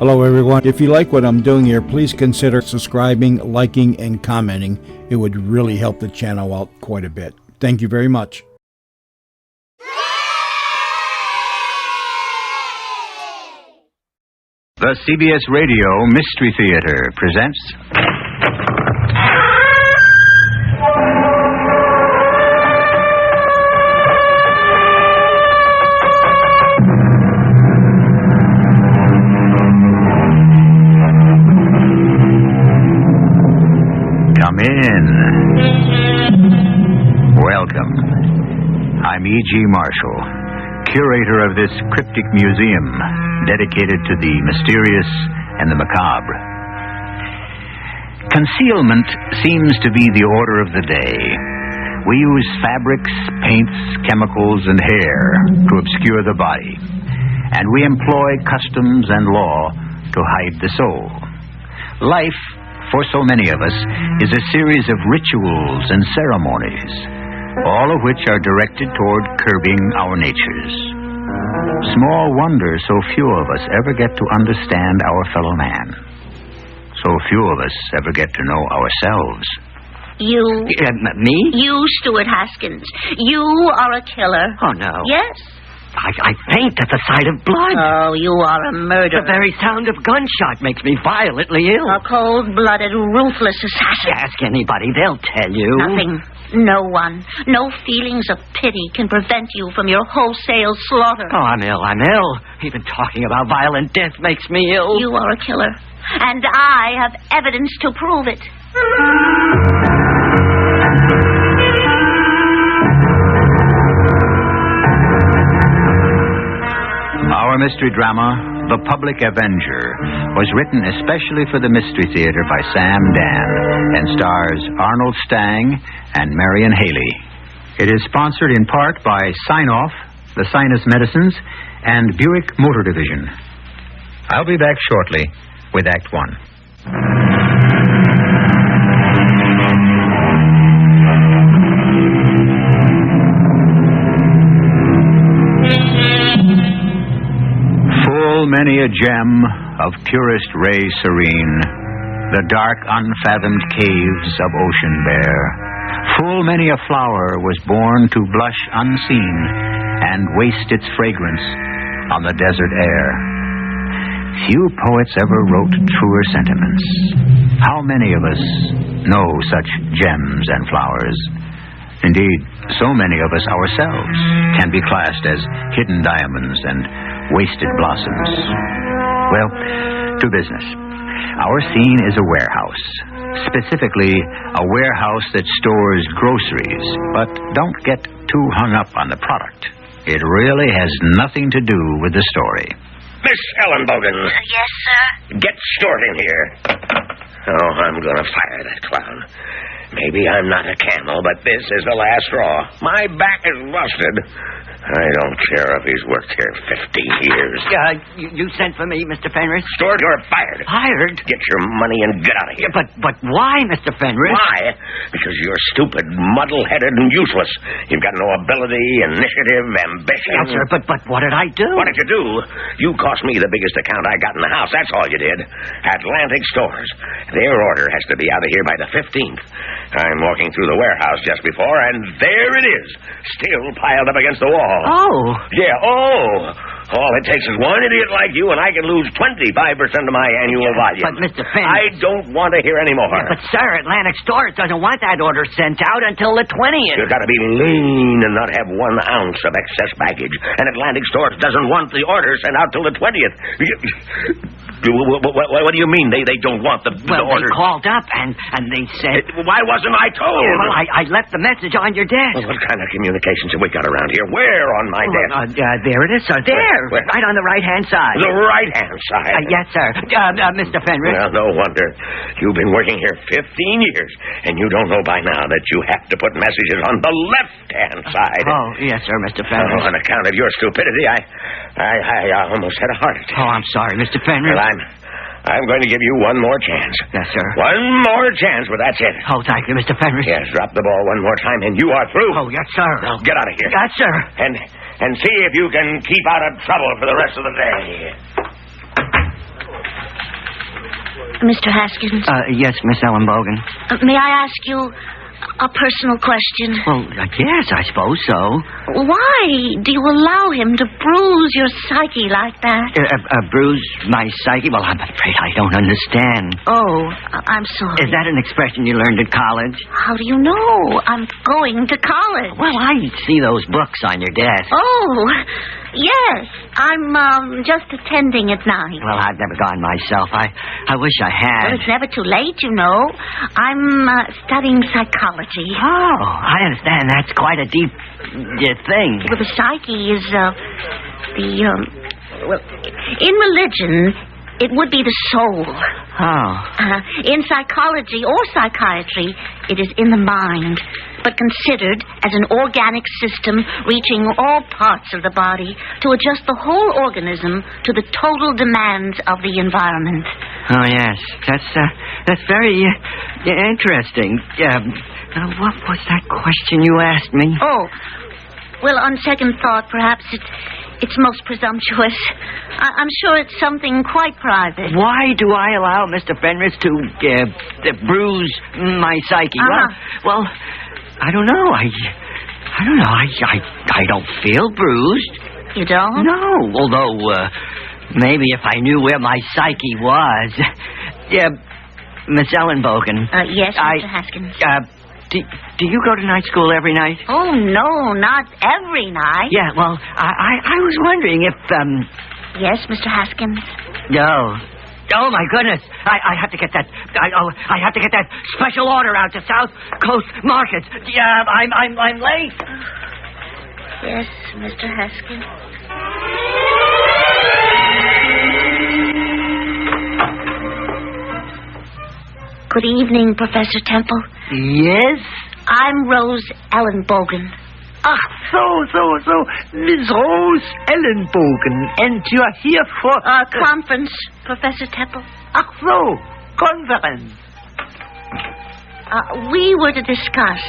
Hello, everyone. If you like what I'm doing here, please consider subscribing, liking, and commenting. It would really help the channel out quite a bit. Thank you very much. The CBS Radio Mystery Theater presents... Come in. Welcome. I'm E.G. Marshall, curator of this cryptic museum dedicated to the mysterious and the macabre. Concealment seems to be the order of the day. We use fabrics, paints, chemicals, and hair to obscure the body, and we employ customs and law to hide the soul. Life, for so many of us, is a series of rituals and ceremonies, all of which are directed toward curbing our natures. Small wonder so few of us ever get to understand our fellow man. So few of us ever get to know ourselves. You? Me? You, Stuart Haskins. You are a killer. Oh, no. Yes. I faint at the sight of blood. Oh, you are a murderer. The very sound of gunshot makes me violently ill. A cold-blooded, ruthless assassin. Ask anybody, they'll tell you. Nothing. No one. No feelings of pity can prevent you from your wholesale slaughter. Oh, I'm ill. Even talking about violent death makes me ill. You are a killer. And I have evidence to prove it. Our mystery drama, The Public Avenger, was written especially for the Mystery Theater by Sam Dan and stars Arnold Stang and Marion Haley. It is sponsored in part by Sign-Off, the Sinus Medicines, and Buick Motor Division. I'll be back shortly with Act One. Many a gem of purest ray serene, the dark unfathomed caves of ocean bare. Full many a flower was born to blush unseen and waste its fragrance on the desert air. Few poets ever wrote truer sentiments. How many of us know such gems and flowers? Indeed, so many of us ourselves can be classed as hidden diamonds and wasted blossoms. Well, to business. Our scene is a warehouse. Specifically, a warehouse that stores groceries. But don't get too hung up on the product. It really has nothing to do with the story. Miss Ellenbogen. Yes, sir? Get Stewart in here. Oh, I'm going to fire that clown. Maybe I'm not a camel, but this is the last straw. My back is rusted. I don't care if he's worked here 15 years. You sent for me, Mr. Fenris? Stewart, you're fired. Fired? Get your money and get out of here. Yeah, but why, Mr. Fenris? Why? Because you're stupid, muddle-headed, and useless. You've got no ability, initiative, ambition. Yes, sir, but what did I do? What did you do? You cost me the biggest account I got in the house. That's all you did. Atlantic Stores. Their order has to be out of here by the 15th. I'm walking through the warehouse just before, and there it is, still piled up against the wall. Oh. Yeah, all it takes is one idiot like you, and I can lose 25% of my annual volume. But, Mr. Fenris... I don't want to hear any more. Yeah, but, sir, Atlantic Stores doesn't want that order sent out until the 20th. You've got to be lean and not have 1 ounce of excess baggage. And Atlantic Stores doesn't want the order sent out till the 20th. What do you mean they don't want the order? They called up and they said... Why wasn't I told? Well, I left the message on your desk. Well, what kind of communications have we got around here? Where on my desk? There it is, sir. There. Where? Right on the right-hand side. The right-hand side? Yes, sir. Mr. Fenris. Well, no wonder. You've been working here 15 years, and you don't know by now that you have to put messages on the left-hand side. Oh, yes, sir, Mr. Fenris. On account of your stupidity, I almost had a heart attack. Oh, I'm sorry, Mr. Fenris. Well, I'm going to give you one more chance. Yes, sir. One more chance, but that's it. Oh, thank you, Mr. Fenris. Yes, drop the ball one more time, and you are through. Oh, yes, sir. Now, get out of here. Yes, sir. And see if you can keep out of trouble for the rest of the day. Mr. Haskins? Yes, Miss Ellenbogen. May I ask you a personal question? Well, yes, I suppose so. Why do you allow him to bruise your psyche like that? Bruise my psyche? Well, I'm afraid I don't understand. Oh, I'm sorry. Is that an expression you learned at college? How do you know? I'm going to college. Well, I see those books on your desk. Oh, yes. I'm just attending at night. Well, I've never gone myself. I wish I had. Well, it's never too late, you know. I'm studying psychology. Oh, I understand. That's quite a deep thing. Well, the psyche is, well, in religion, it would be the soul. Oh. In psychology or psychiatry, it is in the mind, but considered as an organic system reaching all parts of the body to adjust the whole organism to the total demands of the environment. Oh, yes. That's very interesting. What was that question you asked me? Oh, well, on second thought, perhaps it's most presumptuous. I'm sure it's something quite private. Why do I allow Mr. Fenris to bruise my psyche? Well, I don't know. I don't know. I don't feel bruised. You don't? No, although maybe if I knew where my psyche was. Miss Ellenbogen. Yes, Mr. Haskins. Do you go to night school every night? Oh, no, not every night. Yeah, well, I was wondering if, Yes, Mr. Haskins? No. Oh, my goodness. I have to get that... I have to get that special order out to South Coast Markets. Yeah, I'm late. Yes, Mr. Haskins. Good evening, Professor Temple. Yes? I'm Rose Ellenbogen. So, Miss Rose Ellenbogen, and you are here for... A conference, Professor Temple. Conference. We were to discuss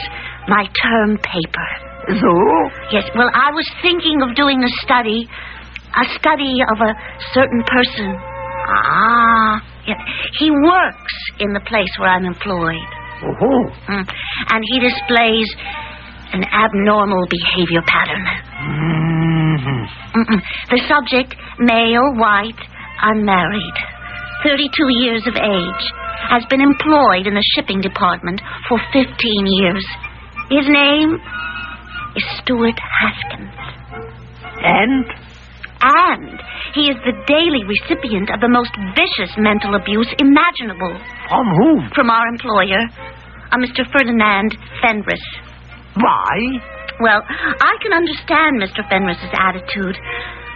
my term paper. So? Yes, well, I was thinking of doing a study of a certain person. Yeah. He works in the place where I'm employed. Oh. And he displays an abnormal behavior pattern. The subject, male, white, unmarried, 32 years of age, has been employed in the shipping department for 15 years. His name is Stuart Haskins. And he is the daily recipient of the most vicious mental abuse imaginable. From whom? From our employer, a Mr. Ferdinand Fenris. Why? Well, I can understand Mr. Fenris's attitude.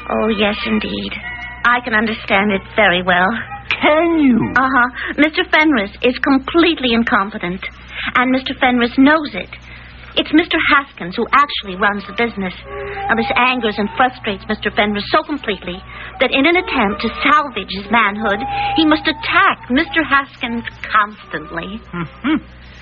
Oh, yes, indeed. I can understand it very well. Can you? Mr. Fenris is completely incompetent, and Mr. Fenris knows it. It's Mr. Haskins who actually runs the business. Now, this angers and frustrates Mr. Fenris so completely that in an attempt to salvage his manhood, he must attack Mr. Haskins constantly.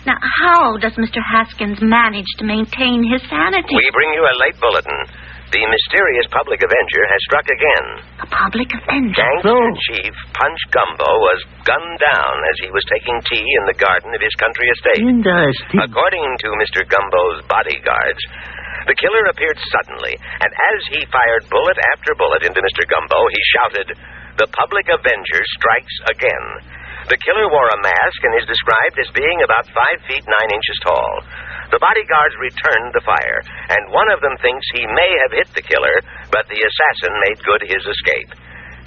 Now, how does Mr. Haskins manage to maintain his sanity? We bring you a late bulletin. The mysterious public avenger has struck again. A public avenger? Gangster Chief Punch Gumbo was gunned down as he was taking tea in the garden of his country estate. Interesting. According to Mr. Gumbo's bodyguards, the killer appeared suddenly, and as he fired bullet after bullet into Mr. Gumbo, he shouted, "The public avenger strikes again." The killer wore a mask and is described as being about 5 feet 9 inches tall. The bodyguards returned the fire, and one of them thinks he may have hit the killer, but the assassin made good his escape.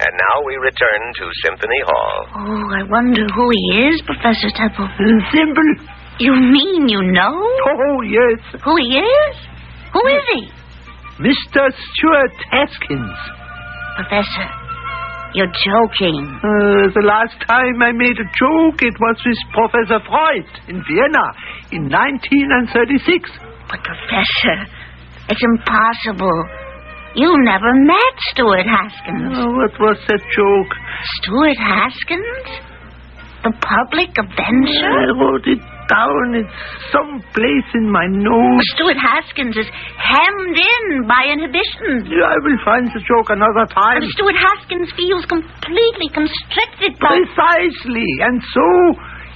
And now we return to Symphony Hall. Oh, I wonder who he is, Professor Temple. Simple. You mean you know? Oh, yes. Who he is? Who is he? Mr. Stuart Haskins. Professor, you're joking. The last time I made a joke, it was with Professor Freud in Vienna in 1936. But, Professor, it's impossible. You never met Stuart Haskins. Oh, what was that joke? Stuart Haskins? The public avenger? I wrote it down. It's someplace in my nose. Stuart Haskins is hemmed in by inhibition. I will find the joke another time. Stuart Haskins feels completely constricted by... Precisely. And so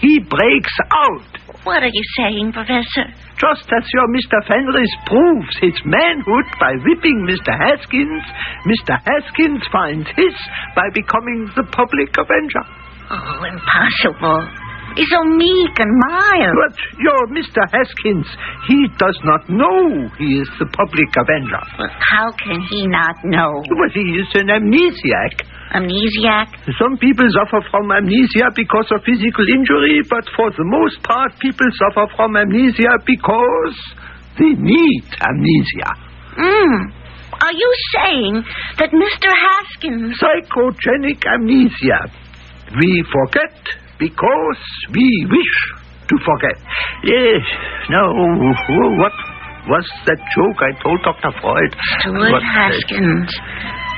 he breaks out. What are you saying, Professor? Just as your Mr. Fenris proves his manhood by whipping Mr. Haskins, Mr. Haskins finds his by becoming the public avenger. Oh, impossible. He's so meek and mild. But your Mr. Haskins, he does not know he is the public avenger. Well, how can he not know? Well, he is an amnesiac. Amnesiac? Some people suffer from amnesia because of physical injury, but for the most part, people suffer from amnesia because they need amnesia. Are you saying that Mr. Haskins... Psychogenic amnesia. We forget because we wish to forget. Yes. Now, what was that joke I told Dr. Freud? Stuart Haskins,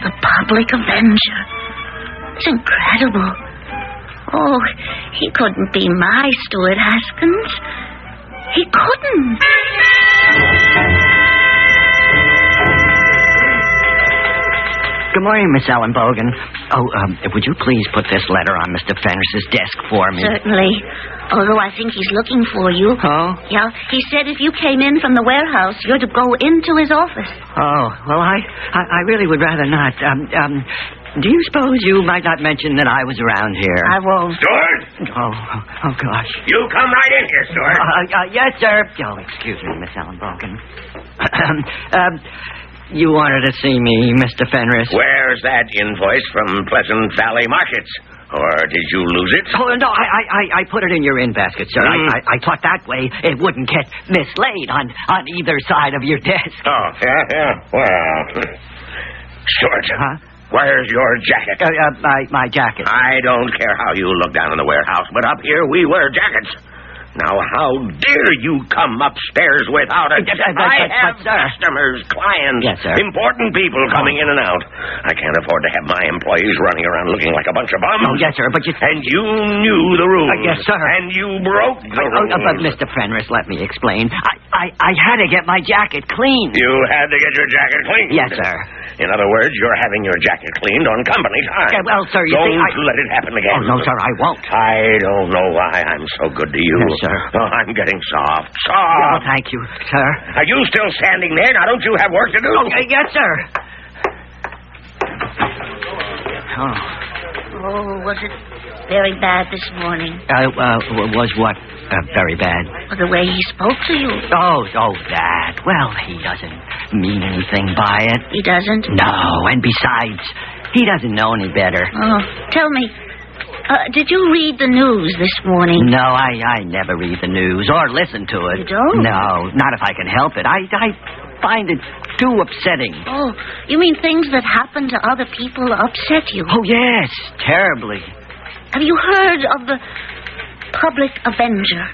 the public avenger. It's incredible. Oh, he couldn't be my Stuart Haskins. He couldn't. Good morning, Miss Ellen Bogan. Would you please put this letter on Mr. Fenris's desk for me? Certainly. Although I think he's looking for you. Oh? Yeah, he said if you came in from the warehouse, you're to go into his office. Oh, well, I really would rather not. Do you suppose you might not mention that I was around here? I won't. Stuart! Oh, gosh. You come right in here, Stuart. Yes, sir. Oh, excuse me, Miss Ellen Bogan. You wanted to see me, Mr. Fenris. Where's that invoice from Pleasant Valley Markets? Or did you lose it? Oh, no, I put it in your in-basket, sir. I thought that way it wouldn't get mislaid on either side of your desk. Oh, yeah. Well, Stuart. Huh? Where's your jacket? My jacket. I don't care how you look down in the warehouse, but up here we wear jackets. Now, how dare you come upstairs without a jacket? I have customers, clients, yes, sir. Important people coming in and out. I can't afford to have my employees running around looking like a bunch of bums. Oh, yes, sir, but you... And you knew the rules. Yes, sir. And you broke the rules. But, Mr. Fenris, let me explain. I had to get my jacket cleaned. You had to get your jacket cleaned? Yes, sir. In other words, you're having your jacket cleaned on company time. Well, sir, you see, Don't let it happen again. Oh, no, sir, I won't. I don't know why I'm so good to you. Yes, sir. Oh, I'm getting soft. Oh, thank you, sir. Are you still standing there? Now, don't you have work to do? Oh, yes, sir. Oh, was it very bad this morning? Was what very bad? Well, the way he spoke to you. Oh, that. Well, he doesn't mean anything by it. He doesn't? No, and besides, he doesn't know any better. Oh, tell me, did you read the news this morning? No, I never read the news or listen to it. You don't? No, not if I can help it. I find it too upsetting. Oh, you mean things that happen to other people upset you? Oh, yes, terribly. Have you heard of the Public Avenger?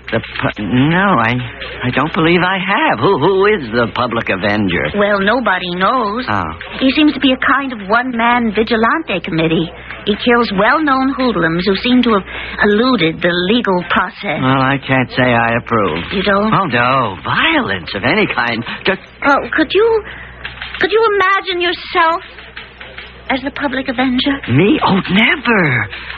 No, I don't believe I have. Who is the Public Avenger? Well, nobody knows. Oh. He seems to be a kind of one-man vigilante committee. He kills well-known hoodlums who seem to have eluded the legal process. Well, I can't say I approve. You don't? Oh, no. Violence of any kind. Just... Oh, could you imagine yourself as the Public Avenger? Me? Oh, never.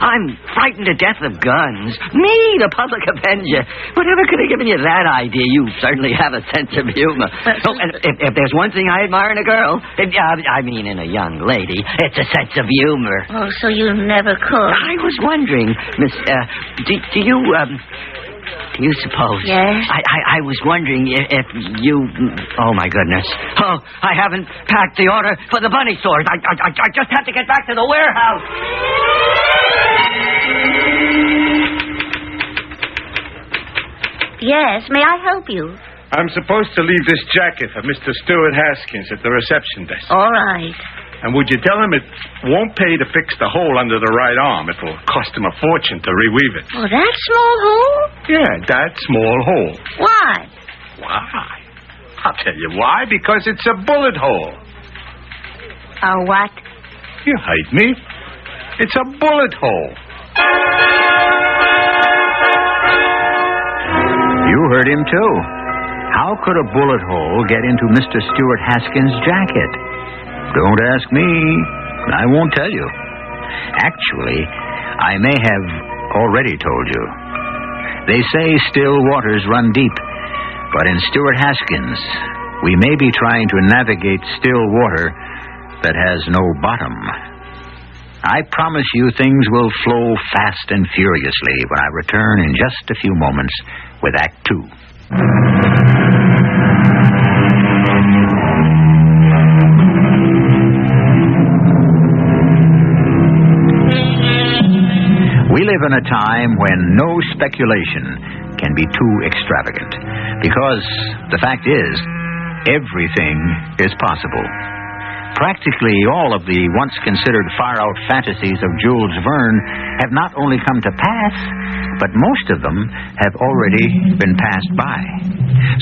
I'm frightened to death of guns. Me, the Public Avenger. Whatever could have given you that idea? You certainly have a sense of humor. Oh, and if there's one thing I admire in a girl, in a young lady, it's a sense of humor. Oh, so you never could? I was wondering, Miss, do you suppose? Yes? I was wondering if you... Oh, my goodness. Oh, I haven't packed the order for the bunny stores. I just have to get back to the warehouse. Yes, may I help you? I'm supposed to leave this jacket for Mr. Stuart Haskins at the reception desk. All right. And would you tell him it won't pay to fix the hole under the right arm? It will cost him a fortune to reweave it. Oh, that small hole? Yeah, that small hole. Why? Why? I'll tell you why. Because it's a bullet hole. A what? You hate me. It's a bullet hole. You heard him, too. How could a bullet hole get into Mr. Stuart Haskins' jacket? Don't ask me. I won't tell you. Actually, I may have already told you. They say still waters run deep, but in Stuart Haskins, we may be trying to navigate still water that has no bottom. I promise you things will flow fast and furiously when I return in just a few moments with Act 2. We live in a time when no speculation can be too extravagant, because the fact is, everything is possible. Practically all of the once considered far-out fantasies of Jules Verne have not only come to pass, but most of them have already been passed by.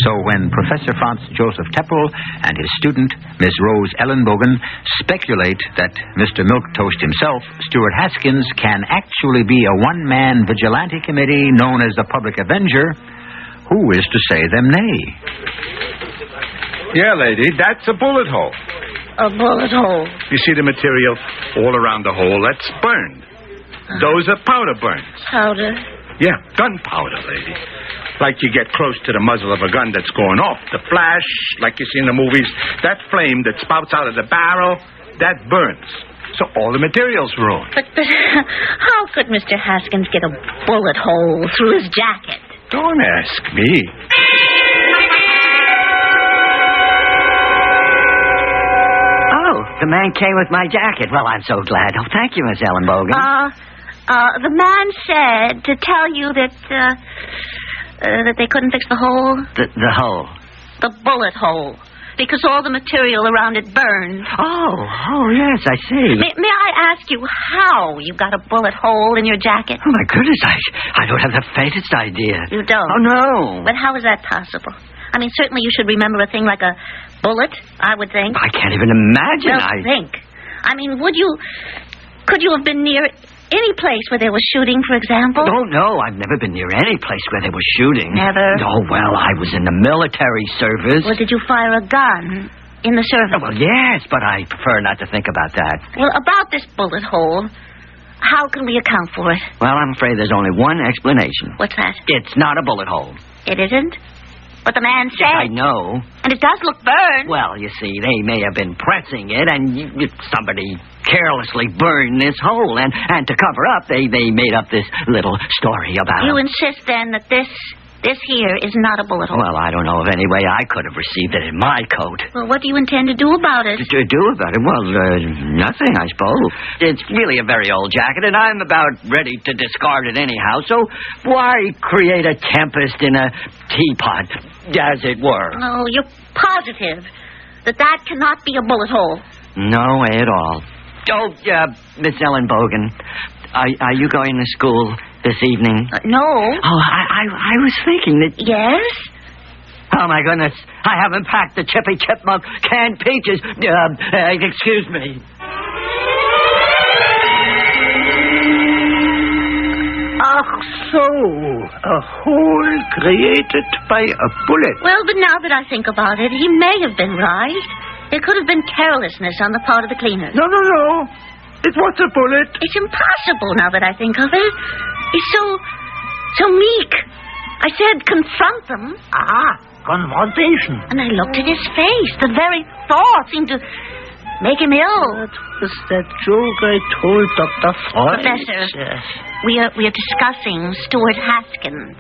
So when Professor Franz Joseph Teppel and his student, Miss Rose Ellenbogen, speculate that Mr. Milquetoast himself, Stuart Haskins, can actually be a one-man vigilante committee known as the Public Avenger, who is to say them nay? Yeah, lady, that's a bullet hole. A bullet hole. You see the material all around the hole? That's burned. Those are powder burns. Powder? Yeah, gunpowder, lady. Like you get close to the muzzle of a gun that's going off. The flash, like you see in the movies, that flame that spouts out of the barrel, that burns. So all the material's ruined. But how could Mr. Haskins get a bullet hole through his jacket? Don't ask me. The man came with my jacket. Well, I'm so glad. Oh, thank you, Miss Ellenbogen. The man said to tell you that they couldn't fix the hole. The hole? The bullet hole. Because all the material around it burned. Oh, yes, I see. May I ask you how you got a bullet hole in your jacket? Oh, my goodness, I don't have the faintest idea. You don't? Oh, no. But how is that possible? I mean, certainly you should remember a thing like a bullet, I would think. I can't even imagine. Well, think. I mean, could you have been near any place where there was shooting, for example? Oh, no, I've never been near any place where there was shooting. Never? Oh, well, I was in the military service. Well, did you fire a gun in the service? Oh, well, yes, but I prefer not to think about that. Well, about this bullet hole, how can we account for it? Well, I'm afraid there's only one explanation. What's that? It's not a bullet hole. It isn't? But the man said. I know. And it does look burned. Well, you see, they may have been pressing it, and somebody carelessly burned this hole. And to cover up, they made up this little story about it. You insist, then, that this here is not a bullet hole? Well, I don't know of any way I could have received it in my coat. Well, what do you intend to do about it? To do about it? Well, nothing, I suppose. It's really a very old jacket, and I'm about ready to discard it anyhow, so why create a tempest in a teapot, as it were? Oh, you're positive that cannot be a bullet hole? No way at all. Oh, Miss Ellenbogen, are you going to school this evening? No. Oh, I was thinking that... Yes? Oh, my goodness. I haven't packed the Chippy Chipmunk canned peaches. Excuse me. Ach so, a hole created by a bullet. Well, but now that I think about it, he may have been right. It could have been carelessness on the part of the cleaner. No. It was a bullet. It's impossible now that I think of it. He's so meek. I said confront them. Confrontation. And I looked at his face. The very thought seemed to make him ill. That was that joke I told Dr. Freud. Professor, we are discussing Stuart Haskins.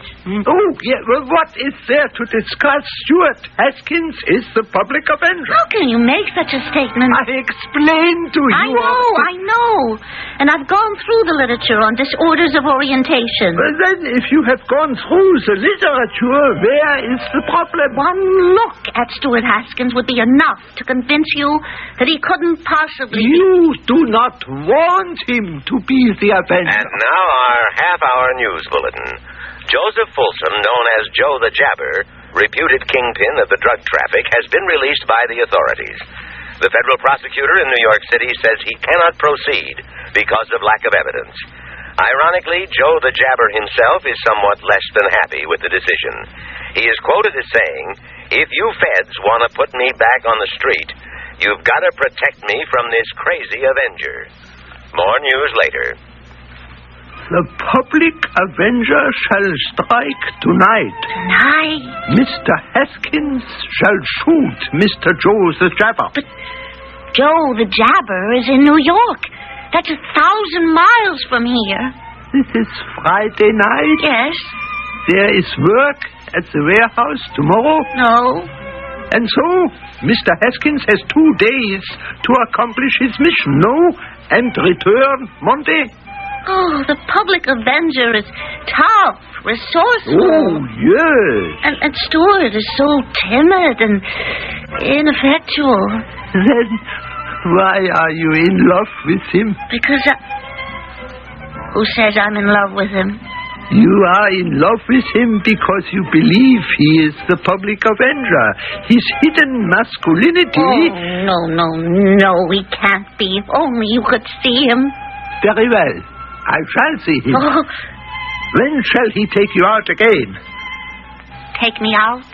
Oh, yeah. Well, what is there to discuss? Stuart Haskins is the Public Avenger. How can you make such a statement? I explained to you. I know. And I've gone through the literature on disorders of orientation. Well, then, if you have gone through the literature, where is the problem? One look at Stuart Haskins would be enough to convince you that he couldn't possibly... You do not want him to be the Avenger. And now our half-hour news bulletin. Joseph Folsom, known as Joe the Jabber, reputed kingpin of the drug traffic, has been released by the authorities. The federal prosecutor in New York City says he cannot proceed because of lack of evidence. Ironically, Joe the Jabber himself is somewhat less than happy with the decision. He is quoted as saying, "If you feds want to put me back on the street, you've got to protect me from this crazy Avenger." More news later. The public Avenger shall strike tonight. Tonight? Mr. Haskins shall shoot Mr. Joe the Jabber. But Joe the Jabber is in New York. That's 1,000 miles from here. This is Friday night. Yes? There is work at the warehouse tomorrow. No. And so, Mr. Haskins has 2 days to accomplish his mission, no? And return Monday. Oh, the public Avenger is tough, resourceful. Oh, yes. And Stuart is so timid and ineffectual. Then why are you in love with him? Because Who says I'm in love with him? You are in love with him because you believe he is the public Avenger. His hidden masculinity... Oh, no, he can't be. If only you could see him. Very well. I shall see him. Oh. When shall he take you out again? Take me out?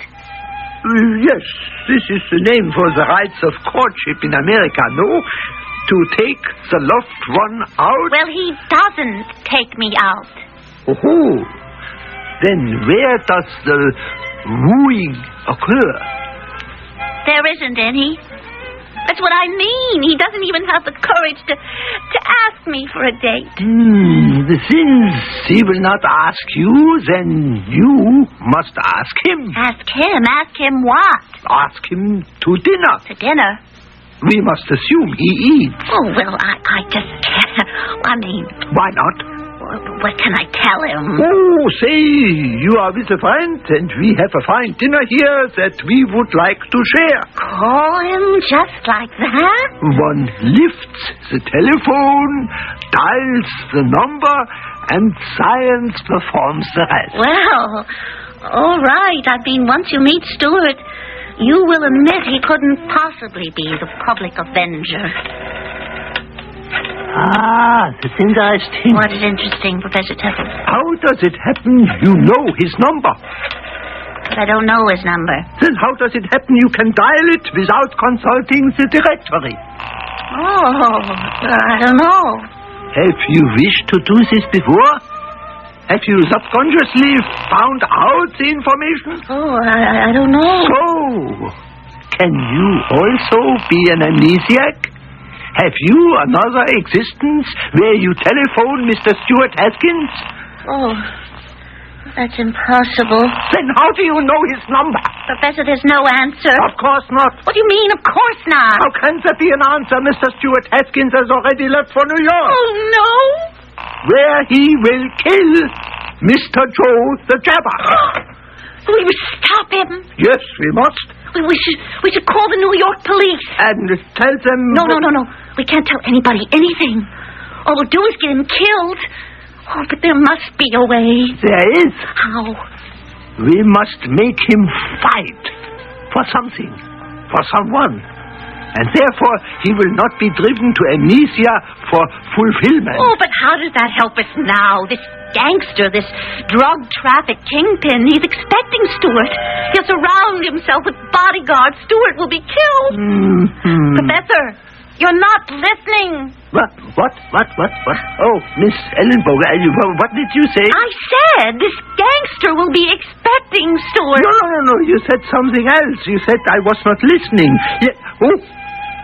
Yes, this is the name for the rites of courtship in America, no? To take the loved one out? Well, he doesn't take me out. Oh, then where does the wooing occur? There isn't any. That's what I mean. He doesn't even have the courage to ask me for a date. Since he will not ask you, then you must ask him. Ask him? Ask him what? Ask him to dinner. To dinner? We must assume he eats. Oh, well, I just can't. I mean... Why not? What can I tell him? Oh, say you are with a friend and we have a fine dinner here that we would like to share. Call him just like that? One lifts the telephone, dials the number, and science performs the rest. Well, all right. I mean, once you meet Stuart, you will admit he couldn't possibly be the public Avenger. That's interesting. What is interesting, Professor Teffer? How does it happen you know his number? But I don't know his number. Then how does it happen you can dial it without consulting the directory? Oh, I don't know. Have you wished to do this before? Have you subconsciously found out the information? Oh, I don't know. So, can you also be an amnesiac? Have you another existence where you telephone Mr. Stuart Haskins? Oh, that's impossible. Then how do you know his number? Professor, there's no answer. Of course not. What do you mean, of course not? How can there be an answer? Mr. Stuart Haskins has already left for New York. Oh, no. Where he will kill Mr. Joe the Jabber. We must stop him. Yes, we must. We should call the New York police. And tell them... No. We can't tell anybody anything. All we'll do is get him killed. Oh, but there must be a way. There is. How? We must make him fight for something, for someone. And therefore, he will not be driven to amnesia for fulfillment. Oh, but how does that help us now? This gangster, this drug traffic kingpin, he's expecting Stuart. He'll surround himself with bodyguards. Stuart will be killed. Mm-hmm. Professor, you're not listening. What? Oh, Miss Ellenboger, what did you say? I said this gangster will be expecting Stuart. No. You said something else. You said I was not listening.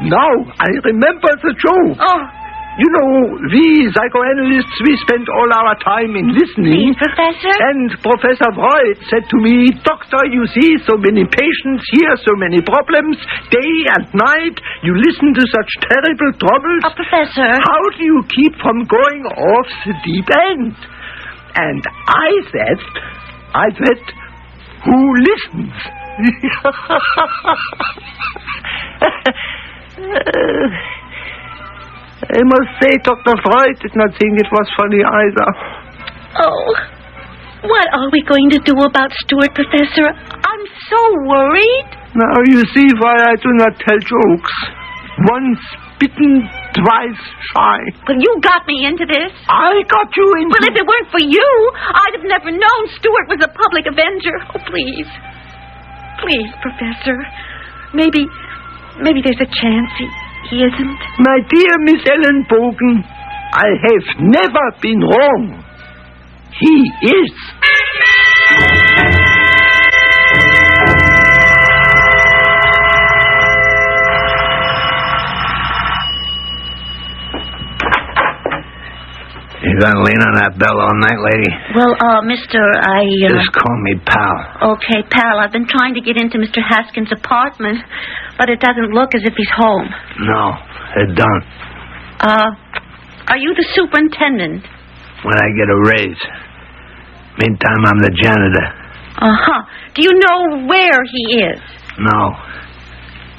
Now I remember the joke. Oh. You know, we psychoanalysts, we spend all our time in listening. Please, Professor? And Professor Freud said to me, Doctor, you see so many patients, hear so many problems, day and night, you listen to such terrible troubles. Oh, Professor. How do you keep from going off the deep end? And I said, who listens? I must say, Dr. Freud did not think it was funny either. Oh, what are we going to do about Stuart, Professor? I'm so worried. Now you see why I do not tell jokes. Once bitten, twice shy. Well, you got me into this. I got you into... Well, if it weren't for you, I'd have never known Stuart was a public avenger. Oh, please. Please, Professor. Maybe there's a chance he isn't. My dear Miss Ellen Bogan, I have never been wrong. He is. You gonna lean on that bell all night, lady? Well, mister, Just call me pal. Okay, pal, I've been trying to get into Mr. Haskins' apartment, but it doesn't look as if he's home. No, it don't. Are you the superintendent? When I get a raise. Meantime, I'm the janitor. Uh-huh. Do you know where he is? No.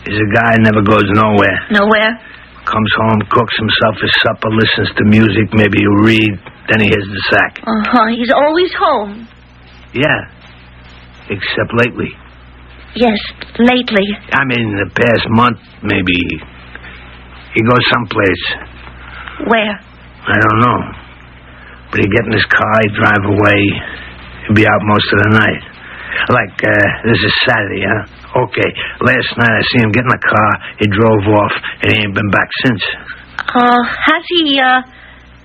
He's a guy who never goes nowhere. Nowhere? Comes home, cooks himself his supper, listens to music, maybe he'll read, then he hits the sack. Uh-huh. He's always home. Yeah. Except lately. Yes, lately. I mean, the past month, maybe. He goes someplace. Where? I don't know. But he'd get in his car, he'd drive away. He'd be out most of the night. Like, this is Saturday, huh? Okay, last night I see him get in the car, he drove off, and he ain't been back since. Has he,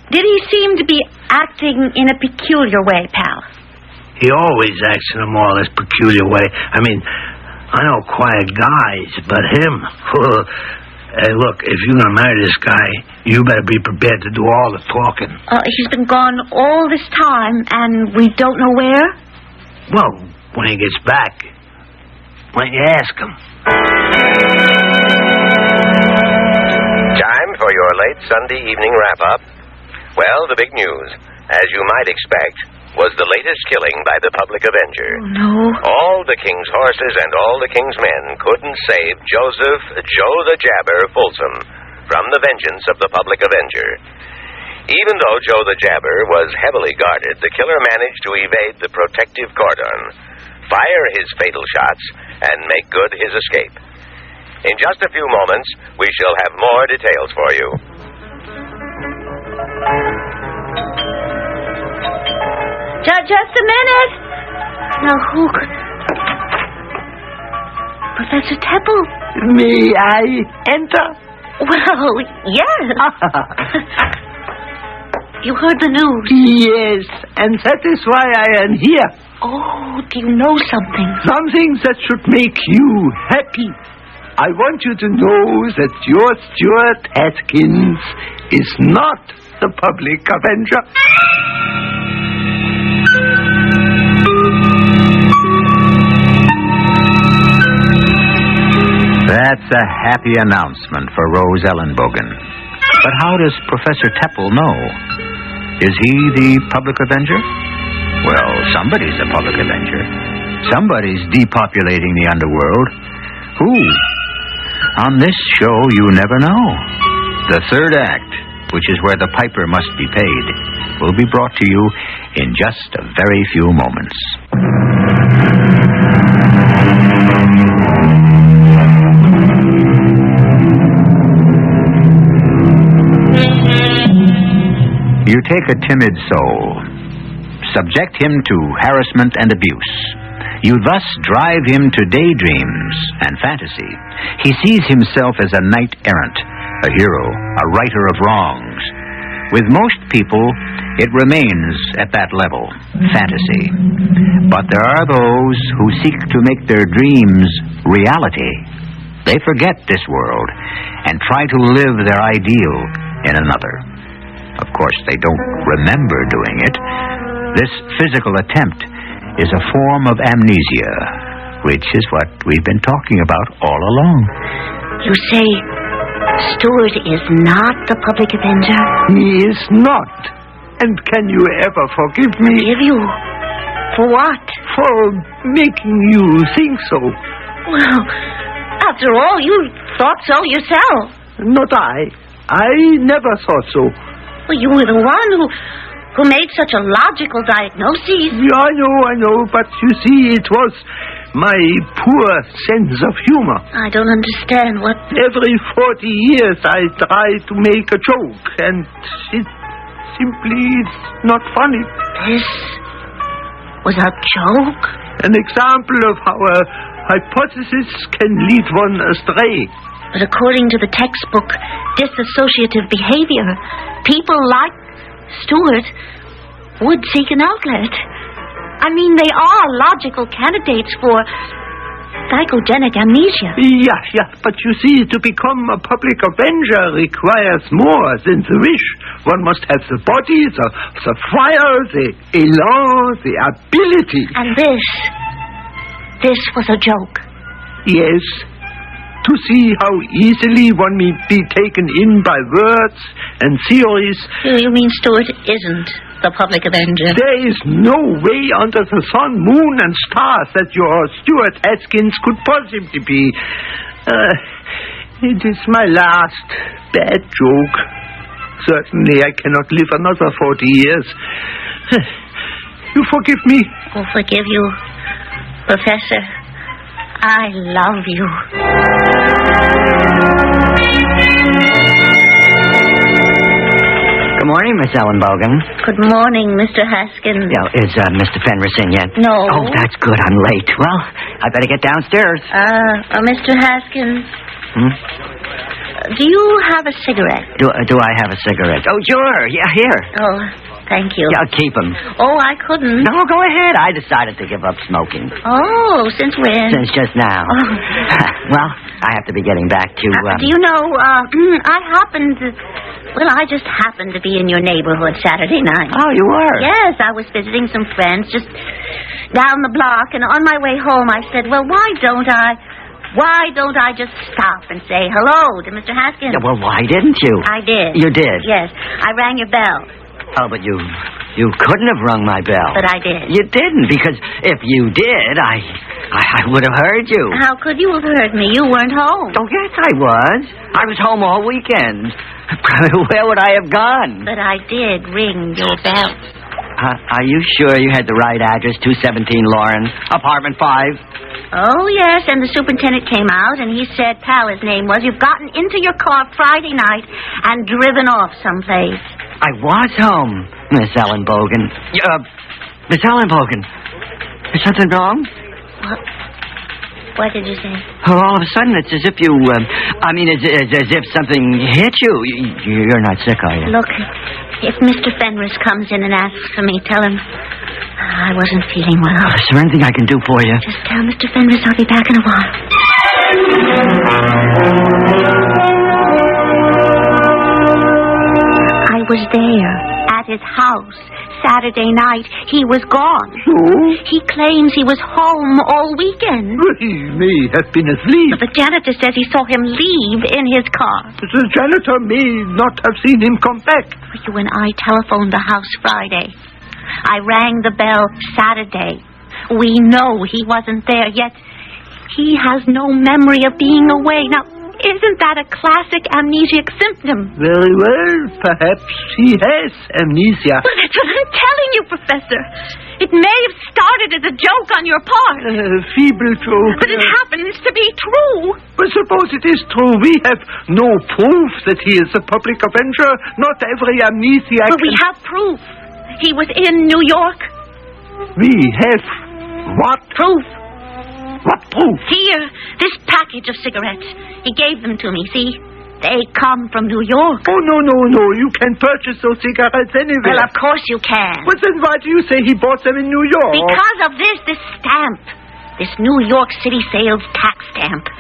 did he seem to be acting in a peculiar way, pal? He always acts in a more or less peculiar way. I mean, I know quiet guys, but him... Hey, look, if you're going to marry this guy, you better be prepared to do all the talking. He's been gone all this time, and we don't know where? Well, when he gets back, why don't you ask him? Time for your late Sunday evening wrap-up. Well, the big news, as you might expect, was the latest killing by the public avenger. Oh, no. All the king's horses and all the king's men couldn't save Joseph Joe the Jabber Folsom from the vengeance of the public avenger. Even though Joe the Jabber was heavily guarded, the killer managed to evade the protective cordon, fire his fatal shots, and make good his escape. In just a few moments, we shall have more details for you. Just a minute. Now, who could... Professor Temple. May I enter? Well, yes. You heard the news? Yes, and that is why I am here. Oh, do you know something? Something that should make you happy. I want you to know that your Stuart Haskins is not the public avenger. That's a happy announcement for Rose Ellenbogen. But how does Professor Teppel know? Is he the public avenger? Well, somebody's a public avenger. Somebody's depopulating the underworld. Who? On this show, you never know. The third act, which is where the piper must be paid, will be brought to you in just a very few moments. You take a timid soul, subject him to harassment and abuse. You thus drive him to daydreams and fantasy. He sees himself as a knight-errant, a hero, a righter of wrongs. With most people, it remains at that level, fantasy. But there are those who seek to make their dreams reality. They forget this world and try to live their ideal in another. Of course, they don't remember doing it. This physical attempt is a form of amnesia, which is what we've been talking about all along. You say Stuart is not the public avenger? He is not. And can you ever forgive me? Forgive you? For what? For making you think so. Well, after all, you thought so yourself. Not I. I never thought so. Well, you were the one who made such a logical diagnosis. Yeah, I know, but you see, it was my poor sense of humor. I don't understand what... Every 40 years I try to make a joke, and it simply is not funny. This was a joke? An example of how a hypothesis can lead one astray. But according to the textbook, dissociative behavior, people like Stewart would seek an outlet. I mean, they are logical candidates for psychogenic amnesia. Yeah, but you see, to become a public avenger requires more than the wish. One must have the body, the fire, the elan, the ability. And this was a joke. Yes. To see how easily one may be taken in by words and theories. You mean Stewart isn't the public avenger? There is no way under the sun, moon, and stars that your Stuart Haskins could possibly be. It is my last bad joke. Certainly I cannot live another 40 years. You forgive me? Oh, forgive you, Professor. I love you. Good morning, Miss Ellen Bogan. Good morning, Mr. Haskins. Is Mr. Fenris in yet? No. Oh, that's good. I'm late. Well, I better get downstairs. Mr. Haskins. Do you have a cigarette? Do I have a cigarette? Oh, sure. Yeah, here. Oh, thank you. Yeah, I'll keep them. Oh, I couldn't. No, go ahead. I decided to give up smoking. Oh, since when? Since just now. Oh. Well, I have to be getting back to... do you know, I just happened to be in your neighborhood Saturday night. Oh, you were? Yes, I was visiting some friends just down the block, and on my way home I said, well, why don't I just stop and say hello to Mr. Haskins? Yeah, well, why didn't you? I did. You did? Yes. I rang your bell. Oh, but you couldn't have rung my bell. But I did. You didn't, because if you did, I would have heard you. How could you have heard me? You weren't home. Oh, yes, I was. I was home all weekend. Where would I have gone? But I did ring your bell. Are you sure you had the right address, 217 Lawrence, apartment 5? Oh, yes, and the superintendent came out, and he said, pal, his name was, you've gotten into your car Friday night and driven off someplace. I was home, Miss Ellen Bogan. Miss Ellen Bogan, is something wrong? What did you say? Oh, all of a sudden, it's as if you, as if something hit you. You're not sick, are you? Look, if Mr. Fenris comes in and asks for me, tell him I wasn't feeling well. Is there anything I can do for you? Just tell Mr. Fenris I'll be back in a while. I was there at his house Saturday night. He was gone. So? He claims he was home all weekend. He may have been asleep. But the janitor says he saw him leave in his car. The janitor may not have seen him come back. You and I telephoned the house Friday. I rang the bell Saturday. We know he wasn't there, yet he has no memory of being away. Now, isn't that a classic amnesiac symptom? Very well. Perhaps he has amnesia. Well, that's what I'm telling you, Professor. It may have started as a joke on your part. Feeble joke. But it happens to be true. But suppose it is true. We have no proof that he is a public avenger. Not every amnesiac... But we have proof. He was in New York. We have what? Proof. What proof? Here, this package of cigarettes. He gave them to me, see? They come from New York. Oh, no. You can purchase those cigarettes anywhere. Well, of course you can. But then why do you say he bought them in New York? Because of this stamp. This New York City sales tax stamp.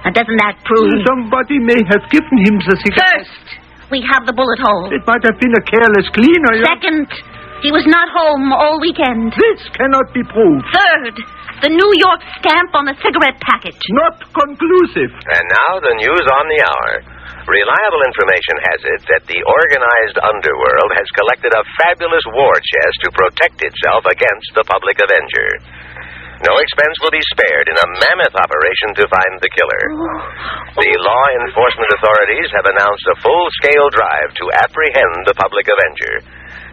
Now, doesn't that prove... Somebody may have given him the cigarettes. First, we have the bullet hole. It might have been a careless cleaner. Second, he was not home all weekend. This cannot be proved. Third, the New York stamp on the cigarette package. Not conclusive. And now the news on the hour. Reliable information has it that the organized underworld has collected a fabulous war chest to protect itself against the public avenger. No expense will be spared in a mammoth operation to find the killer. The law enforcement authorities have announced a full-scale drive to apprehend the public avenger.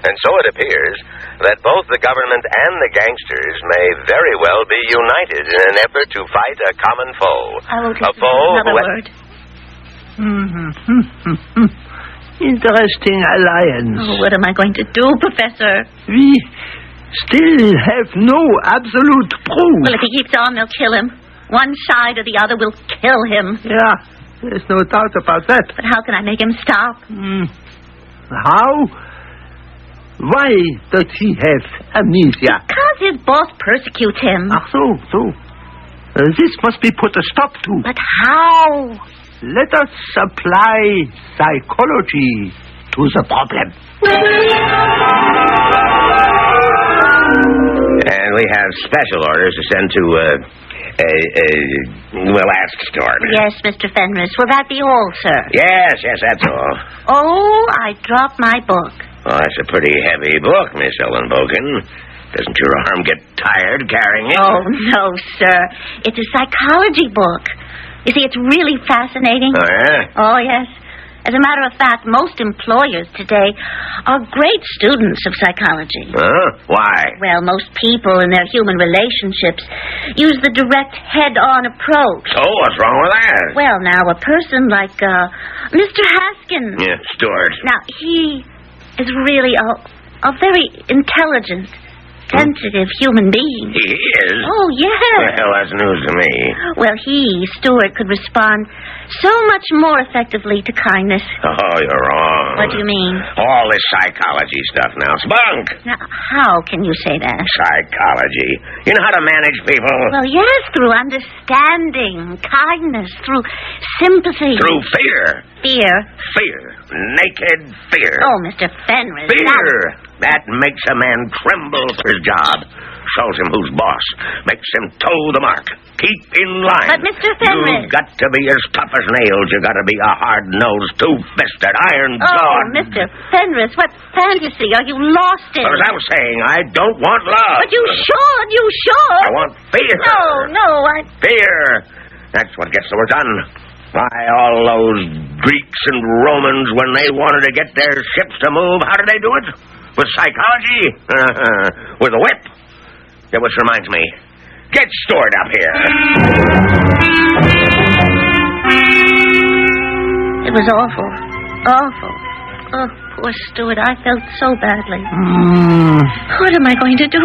And so it appears that both the government and the gangsters may very well be united in an effort to fight a common foe. I won't A listen to foe another who... word. Interesting alliance. Oh, what am I going to do, Professor? We still have no absolute proof. Well, if he keeps on, they'll kill him. One side or the other will kill him. Yeah, there's no doubt about that. But how can I make him stop? How? Why does he have amnesia? Because his boss persecutes him. So. This must be put a stop to. But how? Let us apply psychology to the problem. And we have special orders to send to, ask store. Yes, Mr. Fenris. Will that be all, sir? Yes, that's all. Oh, I dropped my book. Oh, that's a pretty heavy book, Miss Ellenbogen. Doesn't your arm get tired carrying it? Oh, no, sir. It's a psychology book. You see, it's really fascinating. Oh, yeah? Oh, yes. As a matter of fact, most employers today are great students of psychology. Huh? Why? Well, most people in their human relationships use the direct head-on approach. Oh, what's wrong with that? Well, now, a person like Mr. Haskins. Yeah, Stuart. Now, he is really a very intelligent, sensitive human being. He is? Oh, yes. Well, that's news to me. Well, Stuart, could respond so much more effectively to kindness. Oh, you're wrong. What do you mean? All this psychology stuff now. Spunk! Now, how can you say that? Psychology. You know how to manage people? Well, yes, through understanding, kindness, through sympathy. Through fear. Fear? Fear. Naked fear. Oh, Mr. Fenris. Fear. That makes a man tremble for his job. Shows him who's boss. Makes him toe the mark. Keep in line. But, Mr. Fenris. You've got to be as tough as nails. You've got to be a hard-nosed, two-fisted, iron-jawed... Oh, Mr. Fenris, what fantasy? Are you lost in? But as I was saying, I don't want love. But you should. I want fear. No, Fear. That's what gets the work done. Why, all those Greeks and Romans, when they wanted to get their ships to move, how did they do it? With psychology? With a whip. Yeah, which reminds me, get Stuart up here. It was awful. Awful. Oh, poor Stuart. I felt so badly. What am I going to do?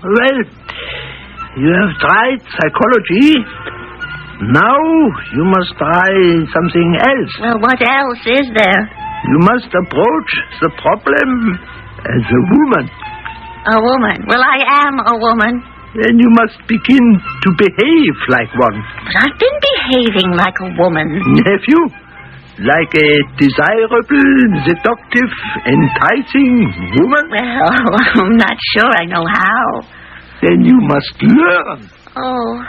Well, you have tried psychology. Now you must try something else. Well, what else is there? You must approach the problem as a woman. A woman? Well, I am a woman. Then you must begin to behave like one. But I've been behaving like a woman. Nephew, like a desirable, seductive, enticing woman? Well, I'm not sure I know how. Then you must learn. Oh.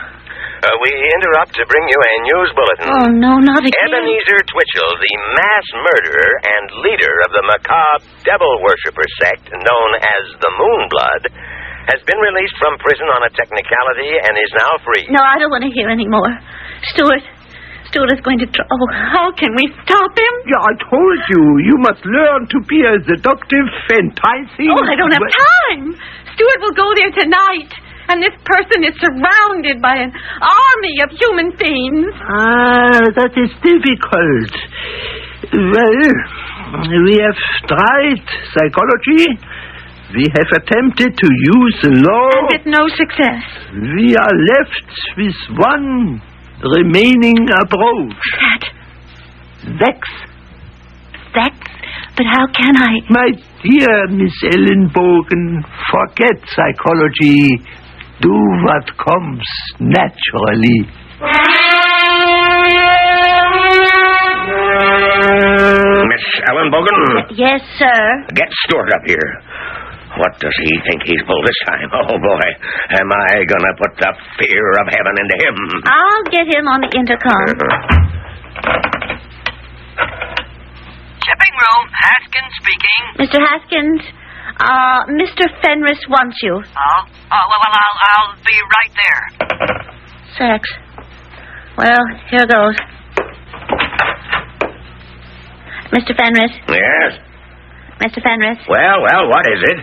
We interrupt to bring you a news bulletin. Oh, no, not again. Ebenezer Twitchell, the mass murderer and leader of the macabre devil worshipper sect known as the Moonblood, has been released from prison on a technicality and is now free. No, I don't want to hear any more. Stuart is going to try... Oh, how can we stop him? Yeah, I told you. You must learn to be a seductive, enticing... Oh, I don't have time. Stuart will go there tonight. And this person is surrounded by an army of human fiends. That is difficult. Well, we have tried psychology. We have attempted to use the law. And with no success. We are left with one remaining approach. Sex. But how can I... My dear Miss Ellenbogen, forget psychology. Do what comes naturally. Miss Ellenbogen? Yes, sir. Get Stuart up here. What does he think he's pulled this time? Oh, boy. Am I going to put the fear of heaven into him? I'll get him on the intercom. Shipping room, Haskins speaking. Mr. Haskins, Mr. Fenris wants you. Oh, well, I'll be right there. Sex. Well, here goes. Mr. Fenris. Yes? Mr. Fenris. Well, what is it?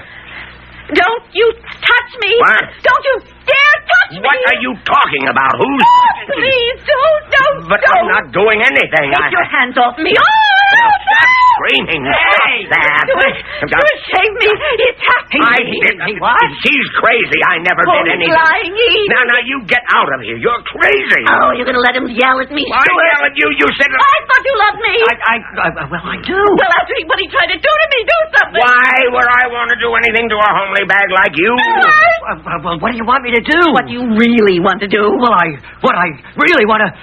Don't you touch me. What? Don't you dare touch me. What are you talking about? Who's... Oh, please, don't. But I'm not doing anything. Take your hands off me. Oh, Stop screaming. Hey, Stop that. Stuart shaved me. He attacked me. What? She's crazy. I never did anything. Lying. Now, you get out of here. You're crazy. Oh, you're going to let him yell at me, I Stuart? yell at you. You said... I thought you loved me. Well, I do. Well, after what he tried to do to me, do something. Why would I want to do anything to a homely bag like you? Well, what do you want me to do? What you really want to do? Well, what I really want to...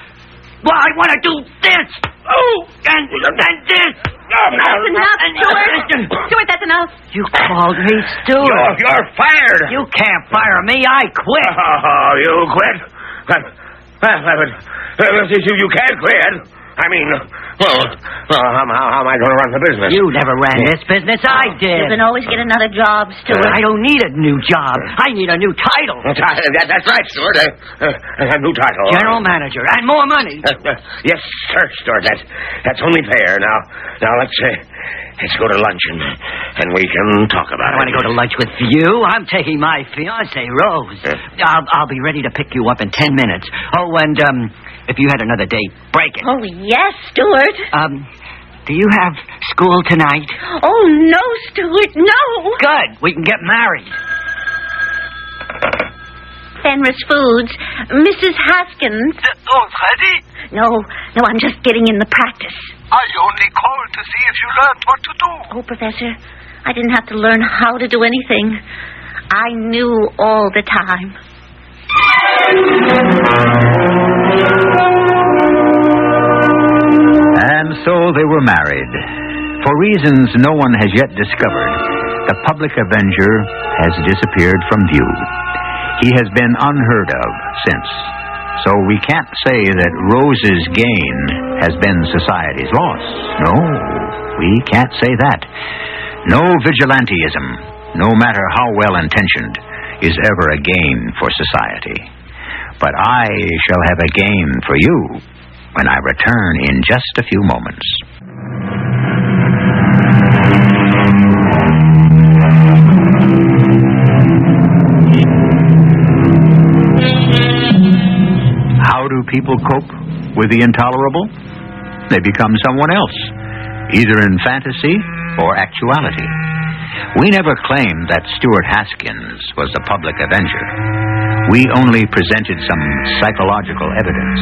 Well, I want to do this. Oh, and this. That's enough, Stuart. Stuart, that's enough. You called me Stuart. You're fired. You can't fire me. I quit. Oh, you quit? You can't quit. I mean, how am I going to run the business? You never ran this business. I did. You can always get another job, Stuart. I don't need a new job. I need a new title. That's right, Stuart. A new title. General manager. And more money. Yes, sir, Stuart. That's only fair. Now let's go to lunch and we can talk about it. I want to go to lunch with you. I'm taking my fiancée, Rose. I'll be ready to pick you up in 10 minutes. Oh, and if you had another date, break it. Oh, yes, Stuart. Do you have school tonight? Oh, no, Stuart, no. Good. We can get married. Fenris Foods. Mrs. Haskins. Already? No, I'm just getting in the practice. I only called to see if you learned what to do. Oh, Professor, I didn't have to learn how to do anything. I knew all the time. And so they were married. For reasons no one has yet discovered, the public avenger has disappeared from view. He has been unheard of since. So we can't say that Rose's gain has been society's loss. No, we can't say that. No vigilanteism, no matter how well-intentioned, is ever a gain for society. But I shall have a gain for you when I return in just a few moments. How do people cope with the intolerable? They become someone else, either in fantasy or actuality. We never claimed that Stuart Haskins was the public avenger. We only presented some psychological evidence.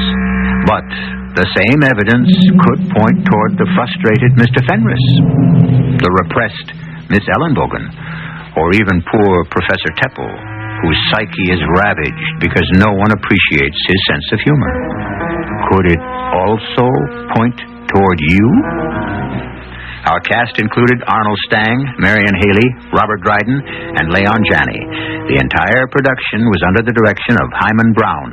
But the same evidence could point toward the frustrated Mr. Fenris, the repressed Miss Ellenbogen, or even poor Professor Teppel, whose psyche is ravaged because no one appreciates his sense of humor. Could it also point toward you? Our cast included Arnold Stang, Marion Haley, Robert Dryden, and Leon Janney. The entire production was under the direction of Hyman Brown.